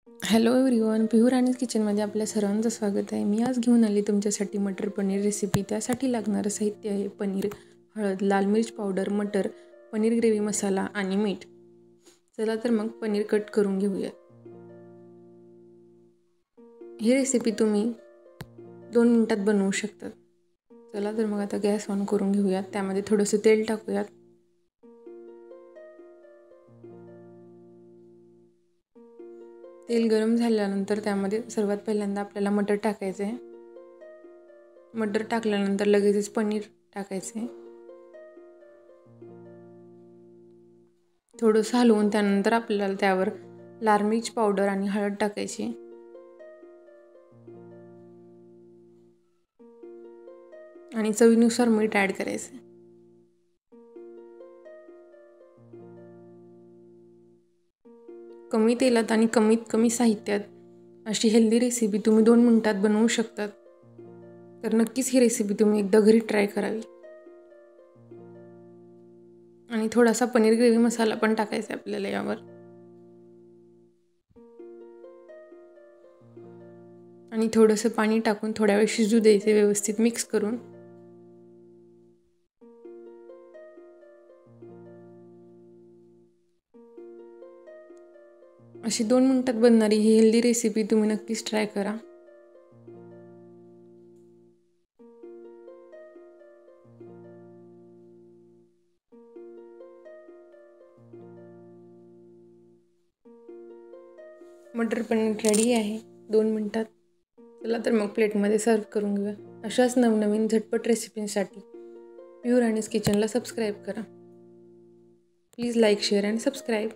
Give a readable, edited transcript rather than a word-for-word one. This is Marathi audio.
हॅलो एव्हरीवन, पिहू राणीज किचनमध्ये आपल्या सर्वांचं स्वागत आहे. मी आज घेऊन आली तुमच्यासाठी मटर पनीर रेसिपी. त्यासाठी लागणारं साहित्य आहे पनीर, हळद, लाल मिर्च पावडर, मटर, पनीर ग्रेव्ही मसाला आणि मीठ. चला तर मग पनीर कट करून घेऊया. ही रेसिपी तुम्ही 2 मिनिटात बनवू शकता. चला तर मग आता गॅस ऑन करून घेऊयात. त्यामध्ये थोडंसं तेल टाकूयात. तेल गरम झाल्यानंतर त्यामध्ये सर्वात पहिल्यांदा आपल्याला मटर टाकायचं आहे. मटर टाकल्यानंतर लगेचच पनीर टाकायचं आहे. थोडंसं हलवून त्यानंतर आपल्याला त्यावर लाल मिर्च पावडर आणि हळद टाकायची आणि चवीनुसार मीठ ॲड करायचं. कमी तेलात आणि कमीत कमी साहित्यात अशी हेल्दी रेसिपी तुम्ही 2 मिनिटात बनवू शकतात. तर नक्कीच ही रेसिपी तुम्ही एकदा घरी ट्राय करावी. आणि थोडासा पनीर ग्रेव्ही मसाला पण टाकायचा आपल्याला यावर. आणि थोडंसं पाणी टाकून थोड्या वेळ शिजू द्यायचे व्यवस्थित मिक्स करून. अशी 2 मिनिटात बनणारी ही हेल्दी रेसिपी तुम्ही नक्कीच ट्राय करा. मटर पनीर रेडी आहे 2 मिनिटात. चला तर मग प्लेटमध्ये सर्व करून घेऊया. अशाच नवनवीन झटपट रेसिपींसाठी पिहू राणीज किचनला सबस्क्राईब करा. Please like, share and subscribe.